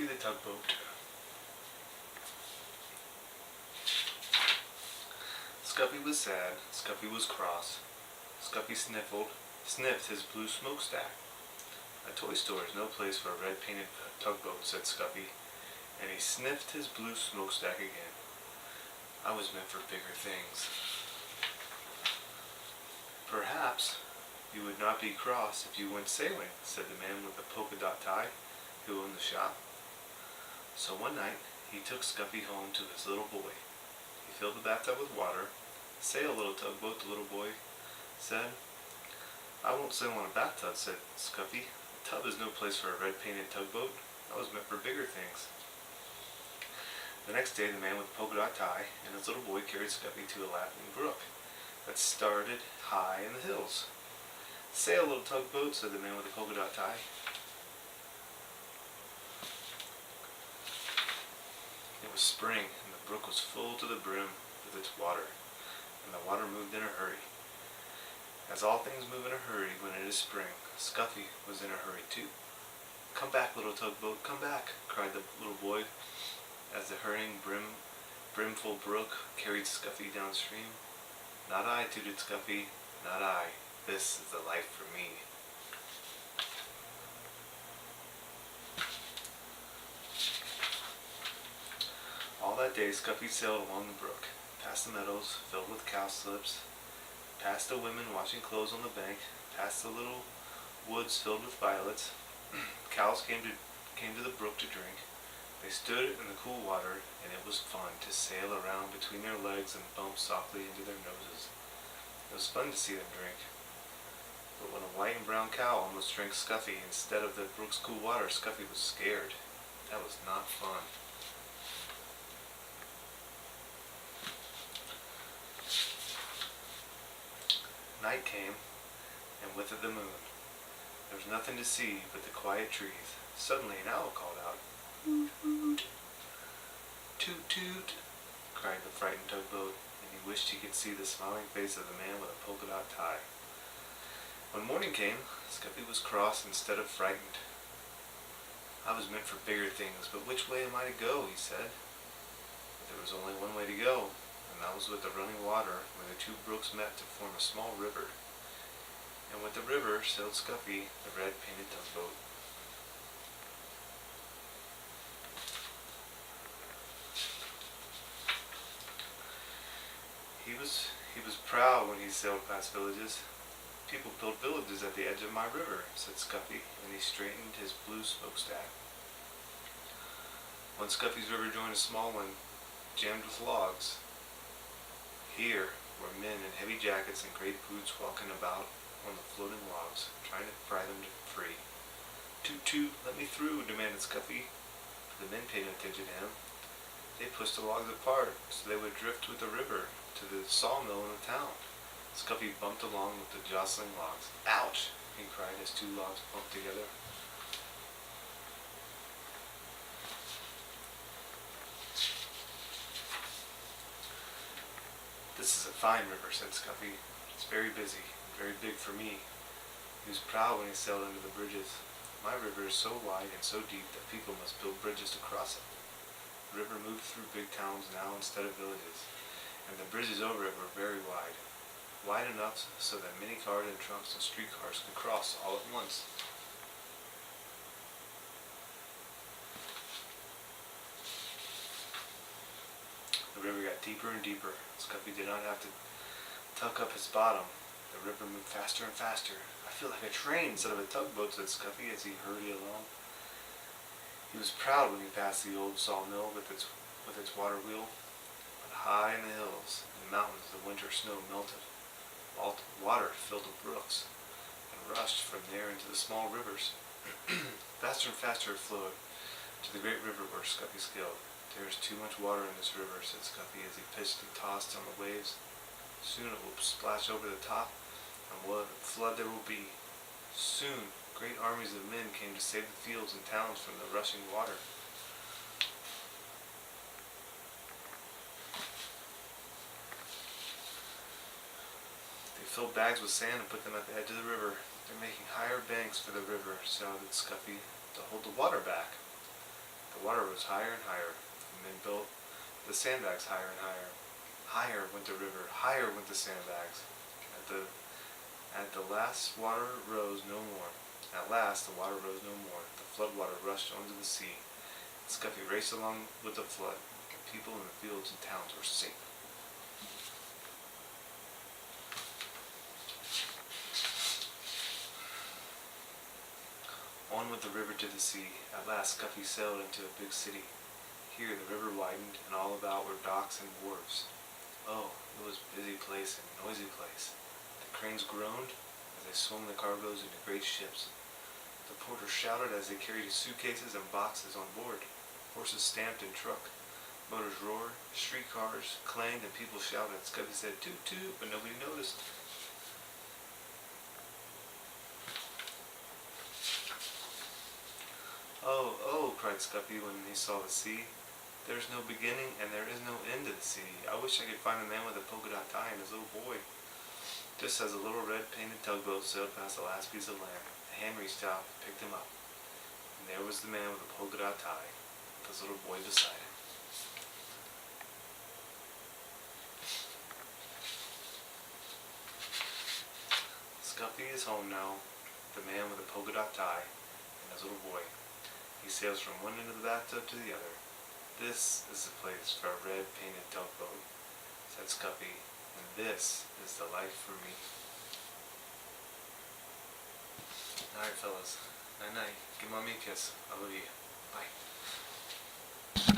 Scuffy the Tugboat. Scuffy was sad, Scuffy was cross. Scuffy sniffed his blue smokestack. A toy store is no place for a red-painted tugboat, said Scuffy, and he sniffed his blue smokestack again. I was meant for bigger things. Perhaps you would not be cross if you went sailing, said the man with the polka dot tie who owned the shop. So one night he took Scuffy home to his little boy. He filled the bathtub with water. Sail, little tugboat, the little boy said. I won't sail on a bathtub, said Scuffy. A tub is no place for a red-painted tugboat. I was meant for bigger things. The next day the man with the polka dot tie and his little boy carried Scuffy to a laughing brook that started high in the hills. Sail, little tugboat, said the man with the polka dot tie. It was spring, and the brook was full to the brim with its water, and the water moved in a hurry. As all things move in a hurry when it is spring, Scuffy was in a hurry too. Come back, little tugboat, come back, cried the little boy, as the hurrying brimful brook carried Scuffy downstream. Not I, tooted Scuffy, not I. This is the life for me. All that day Scuffy sailed along the brook, past the meadows filled with cowslips, past the women washing clothes on the bank, past the little woods filled with violets. Cows came to the brook to drink. They stood in the cool water, and it was fun to sail around between their legs and bump softly into their noses. It was fun to see them drink. But when a white and brown cow almost drank Scuffy instead of the brook's cool water, Scuffy was scared. That was not fun. Night came, and with it the moon. There was nothing to see but the quiet trees. Suddenly an owl called out, "Hoot, hoot." "Toot, toot," cried the frightened tugboat, and he wished he could see the smiling face of the man with a polka dot tie. When morning came, Scuffy was cross instead of frightened. I was meant for bigger things, but which way am I to go, he said. But there was only one way to go, and that was with the running water where the two brooks met to form a small river. And with the river sailed Scuffy, the red-painted tugboat. He was proud when he sailed past villages. People built villages at the edge of my river, said Scuffy, and he straightened his blue smokestack. Once Scuffy's river joined a small one, jammed with logs. Here were men in heavy jackets and great boots walking about on the floating logs, trying to pry them free. "Toot, toot, let me through," demanded Scuffy. The men paid no attention to him. They pushed the logs apart so they would drift with the river to the sawmill in the town. Scuffy bumped along with the jostling logs. "Ouch!" he cried as two logs bumped together. "This is a fine river," said Scuffy. "It's very busy and very big for me." He was proud when he sailed under the bridges. "My river is so wide and so deep that people must build bridges to cross it." The river moved through big towns now instead of villages, and the bridges over it were very wide. Wide enough so that many cars and trucks and streetcars could cross all at once. The river got deeper and deeper. Scuffy did not have to tuck up his bottom. The river moved faster and faster. "I feel like a train instead of a tugboat," said Scuffy as he hurried along. He was proud when he passed the old sawmill with its water wheel. But high in the hills and mountains the winter snow melted. Water filled the brooks and rushed from there into the small rivers. Faster and faster it flowed to the great river where Scuffy sailed. "There is too much water in this river," said Scuffy as he pitched and tossed on the waves. "Soon it will splash over the top, and what a flood there will be." Soon great armies of men came to save the fields and towns from the rushing water. They filled bags with sand and put them at the edge of the river. "They're making higher banks for the river," shouted Scuffy, "to hold the water back." The water rose higher and higher. The men built the sandbags higher and higher. Higher went the river, higher went the sandbags. At the last water rose no more. At last the water rose no more. The flood water rushed onto the sea. Scuffy raced along with the flood. The people in the fields and towns were safe. On went the river to the sea. At last Scuffy sailed into a big city. Here the river widened, and all about were docks and wharves. Oh, it was a busy place and a noisy place. The cranes groaned as they swung the cargoes into great ships. The porters shouted as they carried suitcases and boxes on board. Horses stamped and trucked. Motors roared, streetcars clanged, and people shouted. Scuffy said, "Toot toot," but nobody noticed. "Oh, oh," cried Scuffy when he saw the sea. "There's no beginning and there is no end to the sea. I wish I could find the man with a polka dot tie and his little boy." Just as the little red painted tugboat sailed past the last piece of land, a hand reached out and picked him up. And there was the man with the polka dot tie, with his little boy beside him. Scuffy is home now, the man with the polka dot tie and his little boy. He sails from one end of the bathtub to the other. "This is the place for a red painted tugboat," said Scuffy, "and this is the life for me." Alright fellas, night night. Give mommy a kiss. I love you. Bye.